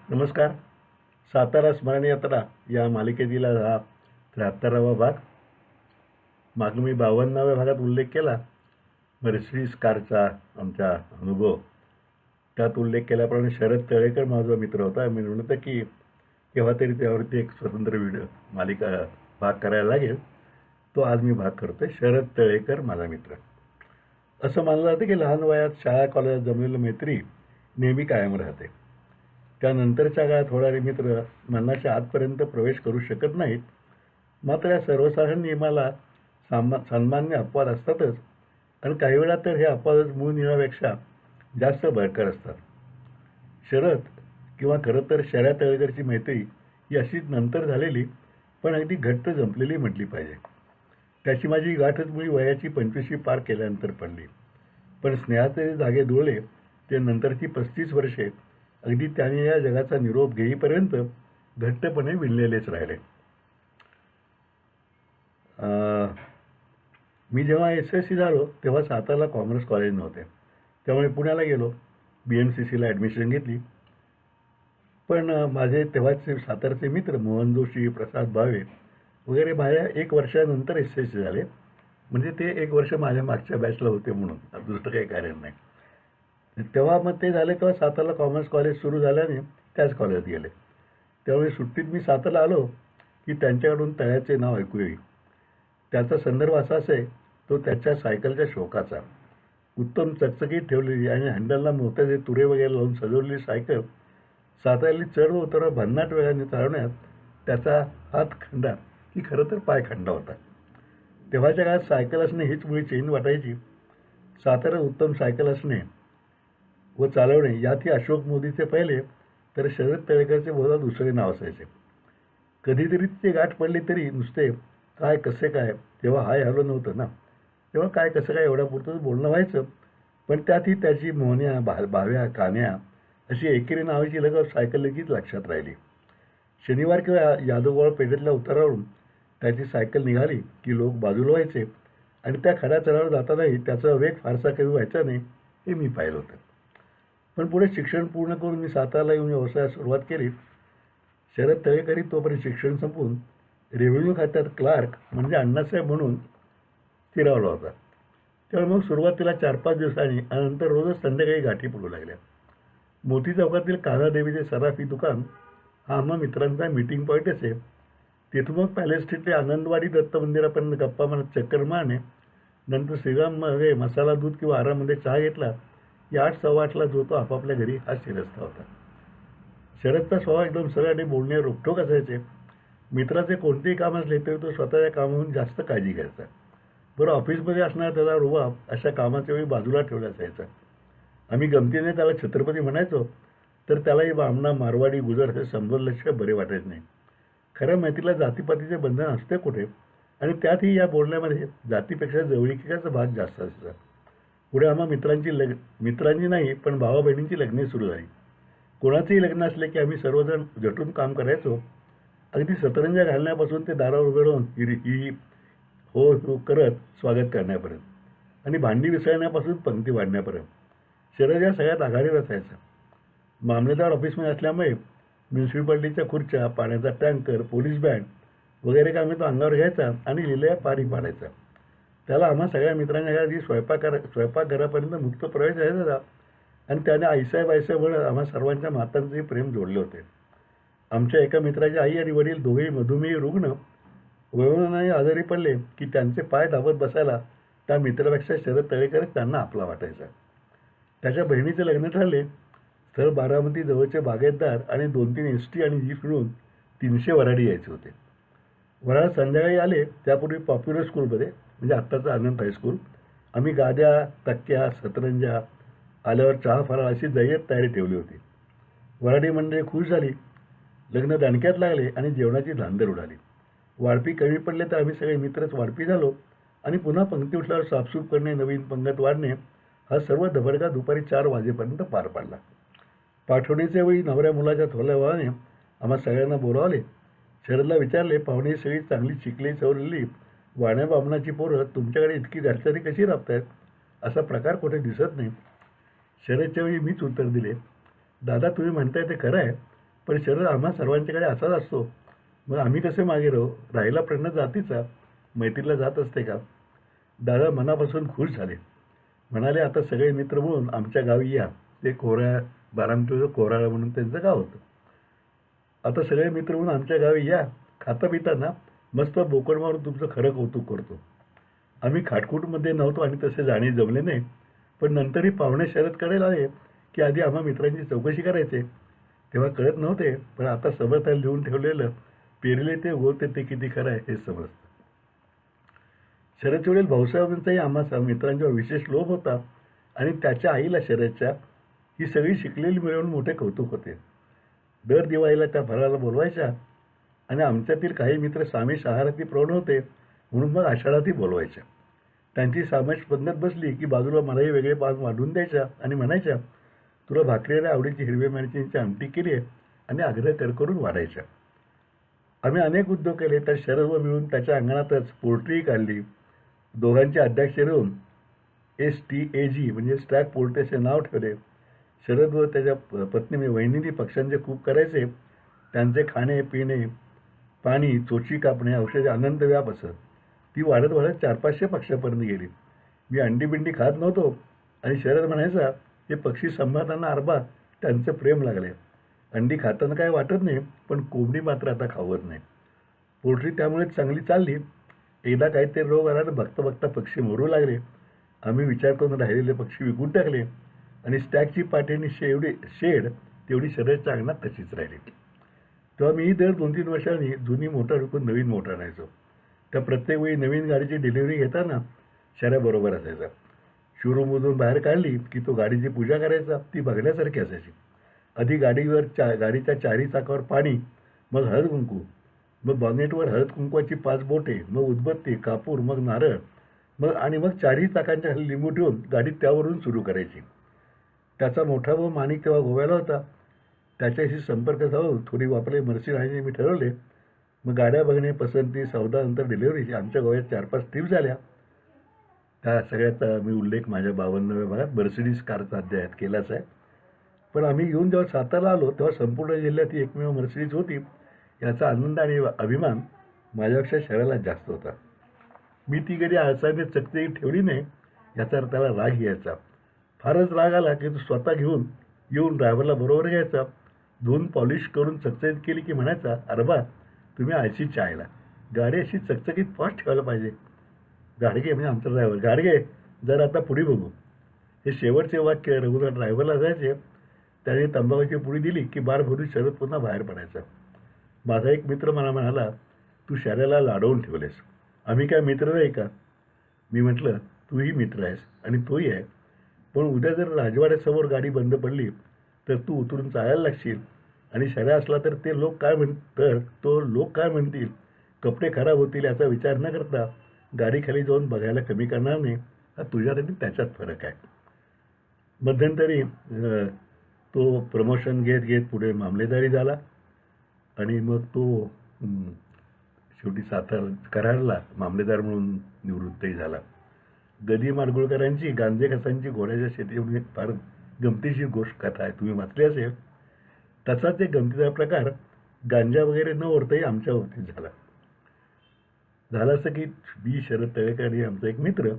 नमस्कार. सातारा स्मरण यात्रा या मालिकेतील हा 73वा भाग. मागे मी 52व्या भागात उल्लेख केला मर्सिडीज कारचा आमचा अनुभव. त्यात उल्लेख केल्याप्रमाणे शरद तळेकर माझा मित्र होता. मी म्हणतो की केव्हा तरी त्यावरती एक स्वतंत्र मालिका भाग करायला लागेल. तो आज मी भाग करतोय. शरद तळेकर माझा मित्र. असं मानलं जातं की लहान वयात शाळा कॉलेजात जमलेली मैत्री नेहमी कायम राहते. त्यानंतरच्या काळात होणारे मित्र मनाच्या आतपर्यंत प्रवेश करू शकत नाहीत. मात्र या सर्वसाधारण नियमाला सामान्य अपवाद असतातच, आणि काही वेळा तर हे अपवादच मूळ नियमापेक्षा जास्त भयंकर असतात. शरद किंवा खरं तर शर्या तळेकरची मैत्री ही अशीच नंतर झालेली पण अगदी घट्ट जमलेली म्हटली पाहिजे. त्याची माझी गाठच मुळी वयाची 25वी पार केल्यानंतर पडली. पण स्नेहाचे धागे जुळले ते नंतरची 35 वर्षे अगदी त्याने या जगाचा निरोप घेईपर्यंत घट्टपणे विणलेलेच राहिले. मी जेव्हा SSC झालो तेव्हा सातारला कॉमर्स कॉलेज नव्हते. त्यामुळे पुण्याला गेलो. BMCCला ॲडमिशन घेतली. पण माझे तेव्हाचे सातारचे मित्र मोहन जोशी, प्रसाद भावे वगैरे माझ्या 1 वर्षानंतर SSC झाले. म्हणजे ते 1 वर्ष माझ्या मागच्या बॅचला होते म्हणून, दुसरं काही कारण नाही. तेव्हा मग ते झाले तेव्हा सातारला कॉमर्स कॉलेज सुरू झाल्याने त्याच कॉलेजात गेले. त्यामुळे सुट्टीत मी सातारला आलो की त्यांच्याकडून तळ्याचे नाव ऐकू येईल. त्याचा संदर्भ असा असे, तो त्याच्या सायकलच्या शौकाचा. उत्तम चकचकीत ठेवलेली आणि हँडलला मोत्याचे तुरे वगैरे लावून सजवलेली सायकल सातारली चढ व उतार भन्नाट वेगाने चालवण्यात त्याचा हातखंडा की खरं तर पायखंडा होता. तेव्हाच्या काळात सायकल असणे हीच मुळी चेन वाटायची. साताऱ्यात उत्तम सायकल असणे व चालवणे यातही अशोक मोदीचे पहिले तर शरद तळेकरचे बहुधा दुसरे नाव असायचे. कधीतरी तिथे गाठ पडली तरी नुसते काय कसे काय, तेव्हा हाय हॅलो नव्हतं ना. तेव्हा काय कसं काय एवढ्यापुरतंच बोलणं व्हायचं. पण त्यातही त्याची मोहन्या, भाव्या, कान्या अशी एकेरी नावाची लगत सायकल लगेच लक्षात राहिली. शनिवार किंवा यादवगोळ पेठेतल्या उतारावरून त्याची सायकल निघाली की लोक बाजूला व्हायचे आणि त्या खऱ्या चढावर जातानाही त्याचा वेग फारसा कमी व्हायचा नाही हे मी पाहिलं होतं. पण पुढे शिक्षण पूर्ण करून मी सातारला येऊन व्यवसायास सुरुवात केली. शरद तळेकरही तोपर्यंत शिक्षण संपवून रेव्हेन्यू खात्यात क्लार्क म्हणजे अण्णासाहेब म्हणून स्थिरावला होता. त्यामुळे मग सुरुवातीला 4-5 दिवसांनी आणि नंतर रोजच संध्याकाळी गाठी पडू लागल्या. मोती चौकातील कान्हादेवीचे सराफी दुकान हा आम्हा मित्रांचा मीटिंग पॉईंट असे. तिथून मग पॅलेस स्ट्रीटले आनंदवाडी दत्त मंदिरापर्यंत गप्पा मारत चक्कर मारणे. नंतर श्रीराममध्ये मसाला दूध किंवा आरामध्ये चहा घेतला की 8-8:15ला जो तो आपापल्या घरी हा शिरस्ता होता. शरदचा स्वभाव एकदम सरळ आणि बोलणे रोखठोक असायचे. मित्राचे कोणतेही काम असले तरी तो स्वतःच्या कामाहून जास्त काळजी घ्यायचा. बरं, ऑफिसमध्ये असणारा त्याचा रुबाब अशा कामाच्या वेळी बाजूला ठेवला जायचा. आम्ही गमतीने त्याला छत्रपती म्हणायचो, तर त्यालाही बामणा, मारवाडी, गुजर हे संबोधल्याशिवाय बरे वाटायचे नाही. खऱ्या मैत्रीला जातीपातीचे बंधन असते कुठे, आणि त्यातही या बोलण्यामध्ये जातीपेक्षा जवळिकीचा भाग जास्त असायचा. पुढे आम्हा मित्रांची नाही पण भावा बहिणींची लग्ने सुरू झाली. कोणाचंही लग्न असले की आम्ही सर्वजण झटून काम करायचो. अगदी सतरंजा घालण्यापासून ते दारावर उभे राहून ही हो हो करत स्वागत करण्यापर्यंत आणि भांडी विसळण्यापासून पंक्ती वाढण्यापर्यंत शरद या सगळ्यात आघाडीवर असायचा. मामलेदार ऑफिसमध्ये असल्यामुळे म्युन्सिपाल्टीच्या खुर्च्या, पाण्याचा टँकर, पोलीस बँड वगैरे कामे तो अंगावर घ्यायचा आणि लिहिल्या पारी पाडायचा. त्याला आम्हा सगळ्या मित्रांच्या घरात स्वयंपाकघरापर्यंत मुक्त प्रवेश द्यायचा आणि त्याने आईसाहेब म्हणत आम्हा सर्वांच्या मातांचंही प्रेम जोडले होते. आमच्या एका मित्राची आई आणि वडील दोघेही मधुमेही रुग्ण वयोमानाने आजारी पडले की त्यांचे पाय दाबत बसायला त्या मित्रापेक्षा शरद तळेकरच त्यांना आपला वाटायचा. त्याच्या बहिणीचे लग्न ठरले. स्थळ बारामती जवळचे बागायतदार आणि 2-3 ST आणि जीप मिळून 300 वऱ्हाडी यायचे होते. वऱ्हाड संध्याकाळी आले त्यापूर्वी पॉप्युलर स्कूलमध्ये, म्हणजे आत्ताचं आनंद हायस्कूल, आम्ही गाद्या, तक्क्या, सतरंजा, आल्यावर चहा फराळ अशी जय्यत तयारी ठेवली होती. वऱ्हाडी मंडळी खुश झाली. लग्न दणक्यात लागले आणि जेवणाची धांदल उडाली. वाढपी कमी पडले तर आम्ही सगळे मित्रच वाढपी झालो आणि पुन्हा पंक्ती उठल्यावर साफसूफ करणे, नवीन पंगत वाढणे हा सर्व धबडका दुपारी 4 वाजेपर्यंत पार पाडला. पाठवणीच्या वेळी नवऱ्या मुलाच्या थोरल्या भावाने आम्हा सगळ्यांना बोलावले. शरदला विचारले, पाहुणे सगळी चांगली शिकली सवरलेली वाण्या बामणाची पोरं तुमच्याकडे इतकी घरचारी कशी राबतायत? असा प्रकार कुठे दिसत नाही. शरदच्या वेळी मीच उत्तर दिले, दादा तुम्ही म्हणताय ते खरं आहे, पण शरद आम्हा सर्वांच्याकडे असाच असतो. मग आम्ही कसे मागे राहू? राहिला प्रश्न जातीचा. मैत्रीला जात असते का? दादा मनापासून खुश झाले. म्हणाले, आता सगळे मित्र म्हणून आमच्या गावी या. ते बारामतीचं कोराळा म्हणून त्यांचं गाव होतं. आता सगळे मित्र म्हणून आमच्या गावी या. खाता पिताना मस्त बोकड मारून तुमचं खरं कौतुक करतो. आम्ही खाटकूटमध्ये नव्हतो आणि तसे जाणे जमले नाही. पण नंतरही पाहुणे शरदकडे आले की आधी आम्हा मित्रांची चौकशी करायचे. तेव्हा कळत नव्हते, पण आता समर्थाला लिहून ठेवलेलं पेरले ते उगवते ते किती खरं आहे हे समजतं. शरदच्या वडील भाऊसाहेबांचाही आम्हा मित्रांच्यावर विशेष लोभ होता आणि त्याच्या आईला शरदच्या ही सगळी शिकलेली मिळवून मोठे कौतुक होते. दर दिवाळीला त्या फराळाला बोलवायच्या आणि आमच्यातील काही मित्र सामेश आहाराती प्रवण होते म्हणून मग आषाढातही बोलवायच्या. त्यांची सामेश पंगत बसली की बाजूला मलाही वेगळे पान वाढून द्यायच्या आणि म्हणायच्या, तुला भाकरी आणि आवडीची हिरव्या मिरचींची आमटी केली आहे आणि आग्रह करून वाढायच्या. आम्ही अनेक उद्योग केले, तर शरद व मिळून त्याच्या अंगणातच पोल्ट्री काढली. दोघांचे अध्यक्ष ठेवून STAG म्हणजे स्टॅग पोल्ट्री असे नाव ठेवले. शरद व त्याच्या पत्नी वहिनींनी पक्ष्यांचे खूप करायचे. त्यांचे खाणे पिणे, पाणी, चोची कापणे, औषधे अनंत व्याप असत. ती वाढत वाढत 400-500 पक्ष्यापर्यंत गेली. मी अंडी बिंडी खात नव्हतो आणि शरद म्हणायचा, हे पक्षी सांभाळताना अरबा त्यांचं प्रेम लागले. अंडी खाताना काय वाटत नाही, पण कोंबडी मात्र आता खावत नाही. पोल्ट्री त्यामुळे चांगली चालली. एकदा काहीतरी रोग आला तर बघता बघता पक्षी मरू लागले. आम्ही विचार करून राहिलेले पक्षी विकून टाकले आणि स्टॅगची पाठीणी शेड तेवढी शरदच्या अंगणात तशीच राहिली. तेव्हा मी दर 2-3 वर्षांनी जुनी मोटार विकून नवीन मोटार आणायचो. त्या प्रत्येक वेळी नवीन गाडीची डिलिव्हरी घेताना शहराबरोबर असायचा. शोरूममधून बाहेर काढली की तो गाडीची पूजा करायचा. ती बघण्यासारखी असायची. आधी गाडीच्या चारी चाकावर पाणी, मग हळद कुंकू, मग बॉनेटवर हळद कुंकवाची 5 बोटे, मग उदबत्ती, कापूर, मग नारळ, मग चारही चाकांच्या खाली लिंबू ठेवून गाडी त्यावरून सुरू करायची. त्याचा मोठा भाऊ माणिक तेव्हा गोव्याला होता. त्याच्याशी संपर्क साधून थोडी वापरले मर्सी राहणे मी ठरवले. मग गाड्या बघणे, पसंती, सौदानंतर डिलिव्हरीची आमच्या गोव्यात 4-5 ट्रिप झाल्या. त्या सगळ्याचा मी उल्लेख माझ्या 52व्या भागात मर्सिडीज कारचा अध्यायात केलाच आहे. पण आम्ही येऊन जेव्हा सातारला आलो तेव्हा संपूर्ण जिल्ह्यात ही एकमेव मर्सिडीज होती. याचा आनंद आणि अभिमान माझ्यापेक्षा शहराला जास्त होता. मी ती कधी आळसाने चकचकीत ठेवली नाही याचा त्याला राग यायचा. फारच राग आला की तो स्वतः घेऊन येऊन ड्रायव्हरला बरोबर घ्यायचा. धुवून पॉलिश करून चकचकीत केली की म्हणायचा, अरबा तुम्ही आळशी चायला, गाडी अशी चकचकीत फास्ट ठेवायला पाहिजे. गाडगे म्हणजे आमचा ड्रायव्हर, गाडगे जरा आता पुढे बघू. हे शेवटचे वाक्य रघुनाथ ड्रायव्हरला जायचे. त्याने तंबाखूची पुडी दिली की बार भरून शरद पुन्हा बाहेर पडायचा. माझा एक मित्र मला म्हणाला, तू शहराला लाडवून ठेवलेस, आम्ही काय मित्र नाही का? मी म्हटलं, तूही मित्र आहेस आणि तोही आहे, पण उद्या जर राजवाड्यासमोर गाडी बंद पडली तर तू उतरून चालायला लागशील आणि शहरा असला तर तो लोक काय म्हणतील, कपडे खराब होतील याचा विचार न करता गाडी खाली जाऊन बघायला कमी करणार नाही. हा तुझ्यात आणि त्याच्यात फरक आहे. मध्यंतरी तो प्रमोशन घेत घेत पुढे मामलेदारी झाला आणि मग तो शेवटी कराडला मामलेदार म्हणून निवृत्तही झाला. गदी माडगुळकरांची गांजेकसांची घोड्याच्या शेती म्हणजे फार गमतीशीर गोष्ट कथा आहे, तुम्ही वाचली असेल. तसाच एक गमतीचा प्रकार गांजा वगैरे न ओढताही आमच्या बाबतीत झालं असं की मी शरद तळेकर आणि आमचा एक मित्र,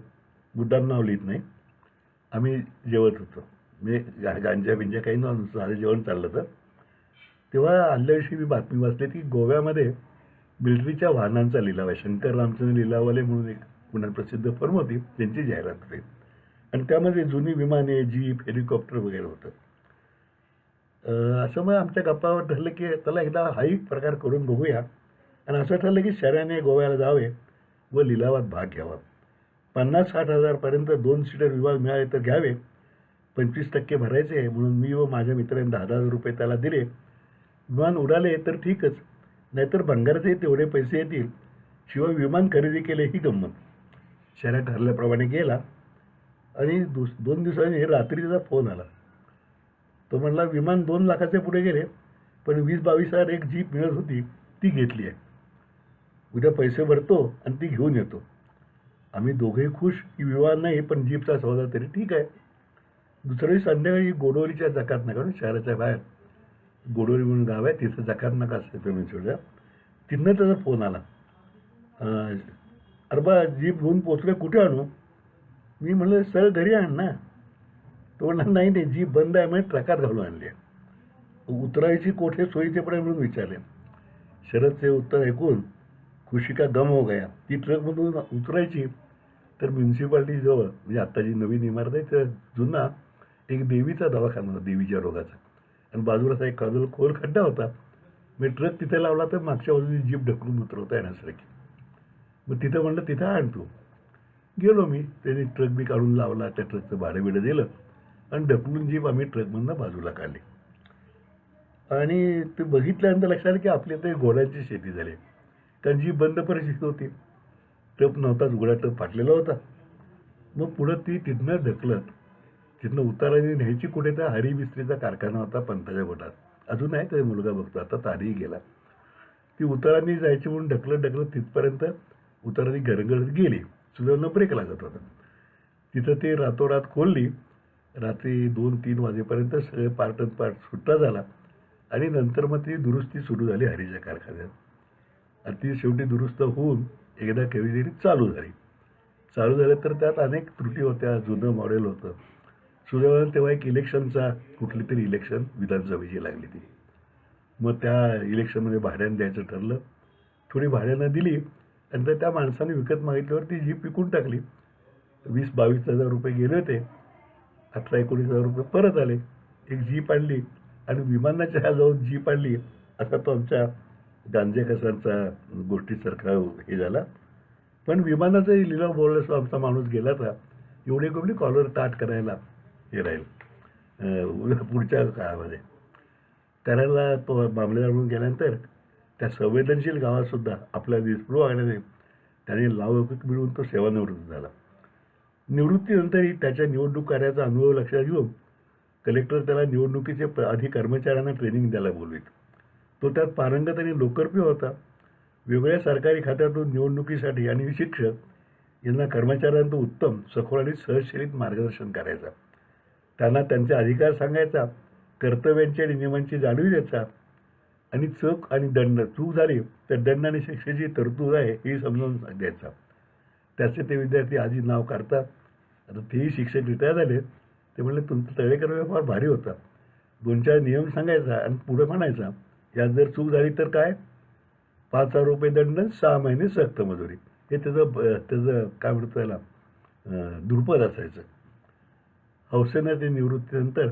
मुद्दाम नाव लिहित नाही, आम्ही जेवत होतो. म्हणजे गांजा बिंजा काही नव्हतं, साधं जेवण चाललं होतं. तेव्हा आदल्याविषयी मी बातमी वाचली की गोव्यामध्ये मिलिटरीच्या वाहनांचा लिलाव आहे. शंकर रामचंद्र लिलाववाले म्हणून एक पुण्यात प्रसिद्ध फर्म होती, त्यांची जाहिरात होती आणि त्यामध्ये जुनी विमाने, जीप, हेलिकॉप्टर वगैरे होतं. असं मग आमच्या गप्पावर ठरलं की त्याला एकदा हाही प्रकार करून बघूया आणि असं ठरलं की शहराने गोव्याला जावे व लिलावात भाग घ्यावा. 50-60 हजारपर्यंत 2 सीटर विमान मिळाले तर घ्यावे. 25% भरायचे म्हणून मी व माझ्या मित्रांनी 10,000 रुपये त्याला दिले. विमान उडाले तर ठीकच, नाहीतर भंगाराचे तेवढे पैसे येतील. शिवाय विमान खरेदी केले ही गंमत. शहरात ठरल्याप्रमाणे गेला आणि 2 दिवसांनी रात्री त्याचा फोन आला. तो म्हणला, विमान 2 लाखाचे पुढे गेले, पण 20-22 हजार एक जीप मिळत होती ती घेतली आहे. उद्या पैसे भरतो आणि ती घेऊन येतो. आम्ही दोघेही खुश की विमान नाही पण जीपचा सौदा तरी ठीक आहे. दुसऱ्या दिवशी संध्याकाळी गोडवलीच्या जकात काढून शहराच्या बाहेर गोडोली म्हणून गाव आहे, तिथं जकार्नाका असते पेमेंट. तिथनं त्याचा फोन आला. अरे बा जीप घेऊन पोचले, कुठे आणू? मी म्हणलं सर घरी आण ना. तो म्हणला नाही नाही, जीप बंद आहे म्हणजे ट्रकात घालून आणली आहे. उतरायची कोठे सोयीचेपर्यंत म्हणून विचारले. शरदचे उत्तर ऐकून खुशी का गम हो गया. ती ट्रकमधून उतरायची तर म्युन्सिपाल्टी जवळ म्हणजे आत्ता जी नवीन इमारत आहे त्या जुना एक देवीचा दवाखाना होता, देवीच्या रोगाचा. आणि बाजूला असा एक खोल खड्डा होता. मी ट्रक तिथे लावला तर मागच्या बाजूने जीप ढकलून उतरवता येण्यासारखी. मग तिथं म्हणलं तिथं आण तू. गेलो मी, त्याने ट्रक बी काढून लावला, त्या ट्रकचं भाडं बिडं दिलं आणि ढकलून जीप आम्ही ट्रकमधनं बाजूला काढली. आणि ते बघितल्यानंतर लक्षात आलं की आपल्या ते घोड्यांची शेती झाली. कारण जीप बंद परिस्थितीत होती, टप नव्हताच, उघडा टप फाटलेला होता. मग पुढं ती तिथनं ढकलत तिथनं उताराने न्यायची कुठे, तर हरी मिस्त्रीचा कारखाना होता पंताच्या गोटात, अजून आहे त्याचा मुलगा बघतो, आता तारीही गेला. ती उतारांनी जायची म्हणून ढकलत ढकलत तिथपर्यंत उतारांनी गरगरत गेली. सुदैवानं ब्रेक लागत होता. तिथं ते रातोरात खोलली. रात्री 2-3 वाजेपर्यंत सगळे पार्ट सुट्टा झाला आणि नंतर मग ती दुरुस्ती सुरू झाली हरीच्या कारखान्यात. आणि ती शेवटी दुरुस्त होऊन एकदा केव्ही तरी चालू झाली. चालू झालं तर त्यात अनेक त्रुटी होत्या, जुनं मॉडेल होतं. सुदैवानं तेव्हा एक इलेक्शनचा कुठली तरी इलेक्शन विधानसभेची लागली ती. मग त्या इलेक्शनमध्ये भाड्यानं द्यायचं ठरलं. थोडी भाड्यानं दिली आणि त्या माणसाने विकत मागितल्यावर ती जीप विकून टाकली. 20-22 हजार रुपये गेले होते. 18-19 हजार रुपये परत आले. एक जीप आणली आणि विमानाच्या जाऊन जीप आणली असा तो आमच्या गांजेकसांचा गोष्टीसारखा हे झाला. पण विमानाचाही लिलाव बोलल्यास आमचा माणूस गेला तर एवढी कुठली कॉलर ताट करायला हे राहील पुढच्या काळामध्ये. करायला तो मामलेदार म्हणून गेल्यानंतर त्या संवेदनशील गावातसुद्धा आपल्या निष्प्रभ वागण्याने त्याने लावलौकिक मिळवून तो सेवानिवृत्त झाला. निवृत्तीनंतरही त्याच्या निवडणूक कार्याचा अनुभव लक्षात घेऊन कलेक्टर त्याला निवडणुकीचे आधी कर्मचाऱ्यांना ट्रेनिंग द्यायला बोलवीत. तो त्यात पारंगत आणि लोकप्रिय होता. वेगवेगळ्या सरकारी खात्यातून निवडणुकीसाठी आणि शिक्षक यांना कर्मचाऱ्यांचं उत्तम, सखोल आणि सहजशैलीत मार्गदर्शन करायचा. त्यांना त्यांचे अधिकार सांगायचा, कर्तव्यांची आणि नियमांची जाणीव द्यायचा आणि चूक आणि दंड, चूक झाली तर दंड आणि शिक्षेची तरतूद आहे हे समजावून द्यायचा. त्याचे ते विद्यार्थी आधी नाव काढतात. आता तेही शिक्षक रिटायर झाले. ते म्हणले तुमचा तळेकर व्यवहार भारी होता. 2-4 नियम सांगायचा आणि पुढे म्हणायचा यात जर चूक झाली तर काय, 5,000 रुपये दंड, 6 महिने सक्त मजुरी. हे त्याचं काय म्हणतो त्याला दुर्पद असायचं. हौसेनं ते निवृत्तीनंतर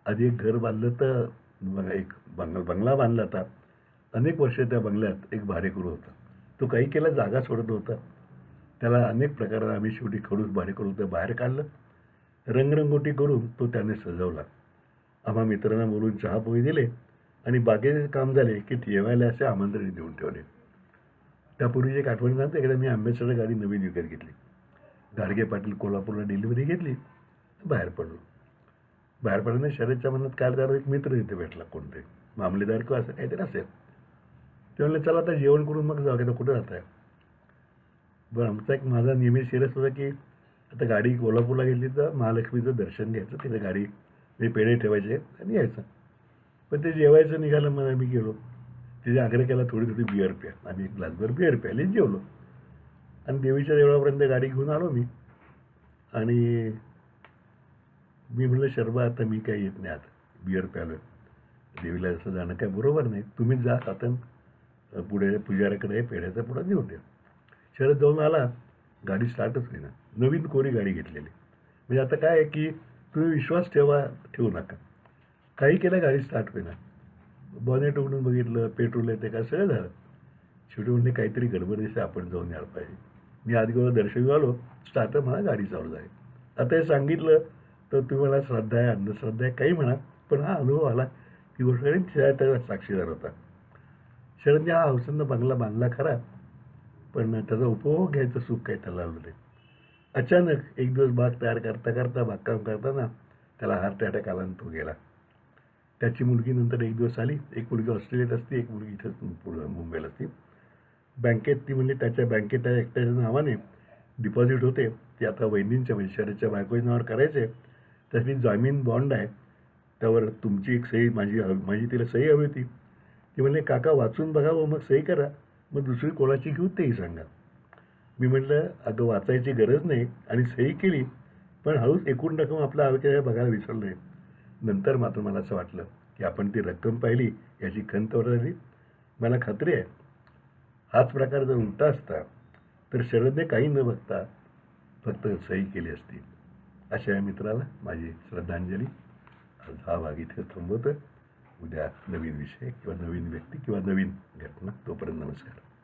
आधी एक घर बांधलं तर एक बंगला बांधला होता. अनेक वर्ष त्या बंगल्यात एक भाडेकरू होता. तो काही केला जागा सोडत होता. त्याला अनेक प्रकारात आम्ही शेवटी खडूस भाडेकरू होतं बाहेर काढलं. रंगरंगोटी करून तो त्याने सजवला. आम्हा मित्रांना बोलून चहापोळी दिले आणि बागेचे काम झाले की ठेवायला असे आमंत्रण देऊन ठेवले. त्यापूर्वी एक आठवण सांगते, एकदा मी अम्बेसडर गाडी नवीन विकत घेतली. गाडगे पाटील कोल्हापूरला डिलिव्हरी घेतली, बाहेर पडलो. बाहेर पडल्याने शरदच्या मनात काय त्याला एक मित्र इथे भेटला, कोणते मामलेदार किंवा असं काहीतरी असेल. ते म्हणले चला आता जेवण करून मग जाऊ, कुठं जात आहे. बरं, आमचा एक माझा नेहमी सिरियस होता की आता गाडी कोल्हापूरला घेतली तर महालक्ष्मीचं दर्शन घ्यायचं, तिथे गाडी मी पेढे ठेवायचे आणि यायचं. पण ते जेवायचं निघालं, मग आम्ही गेलो. तिथे आग्रह केला थोडी थोडी बिअर प्या. आम्ही एक ग्लासभर बिअर प्यायली, जेवलो आणि देवीच्या देवळापर्यंत गाडी घेऊन आलो मी. आणि मी म्हणलं शर्मा आता मी काही येत नाही, आता बिअर प्यालो आहे, देवीला असं जाणं काय बरोबर नाही, तुम्हीच जा आता पुढे पुजाऱ्याकडे पेढ्याचा पुढं देऊन द्या. शरद जाऊन आला, गाडी स्टार्टच होईना. नवीन कोरी गाडी घेतलेली. म्हणजे आता काय आहे की तुम्ही विश्वास ठेवू नका. काही केलं गाडी स्टार्ट होईना. बॉनेट उघडून बघितलं, पेट्रोल येते का, सगळं झालं. शेवटी म्हणले काहीतरी गडबड दिसते, आपण जाऊन यायला पाहिजे. मी आधी गेलो, दर्शन आलो, स्टार्टर म्हणा गाडी चालू झाली. आता हे सांगितलं तर तुम्ही मला श्रद्धा आहे, अंधश्रद्धा आहे, काही म्हणा, पण हा अनुभव आला की गोष्ट त्याचा साक्षीदार होता. शरदने हा हौसेनं बंगला बांधला खरा, पण त्याचा उपभोग घ्यायचं सुख काही त्याला आलं नाही. अचानक एक दिवस बाग तयार करता करता, बागकाम करताना त्याला हार्ट अटॅक आला आणि तो गेला. त्याची मुलगी नंतर एक दिवस आली. एक मुलगी ऑस्ट्रेलियात असते, एक मुलगी इथं पुढं मुंबईला असते. बँकेत ती म्हणजे त्याच्या बँकेत त्या एकट्याच्या नावाने डिपॉझिट होते, ते आता वहिनींच्या म्हणजे शरदच्या बायकोच्या नावावर करायचे. त्यासाठी जामीन बॉन्ड आहे, त्यावर तुमची एक सही माझी तिला सही हवी होती. ती म्हणले, "काका वाचून बघावं मग सही करा. मग दुसरी कोणाची घेऊ तेही सांगा." मी म्हटलं, "अगं वाचायची गरज नाही आणि सही केली, पण हळूच एकूण रक्कम आपल्या आरोग्याला बघायला विसरलोय." नंतर मात्र मला असं वाटलं, की आपण ती रक्कम पाहिली याची खंत वाटली. मला खात्री आहे, हाच प्रकार जर उलटा असता, तर शरदने काही न बघता फक्त सही केली असती. अशा या मित्राला माझी श्रद्धांजली. आज हा भाग इथे थांबवतो. उद्या नवीन विषय किंवा नवीन व्यक्ती किंवा नवीन घटना. तोपर्यंत नमस्कार.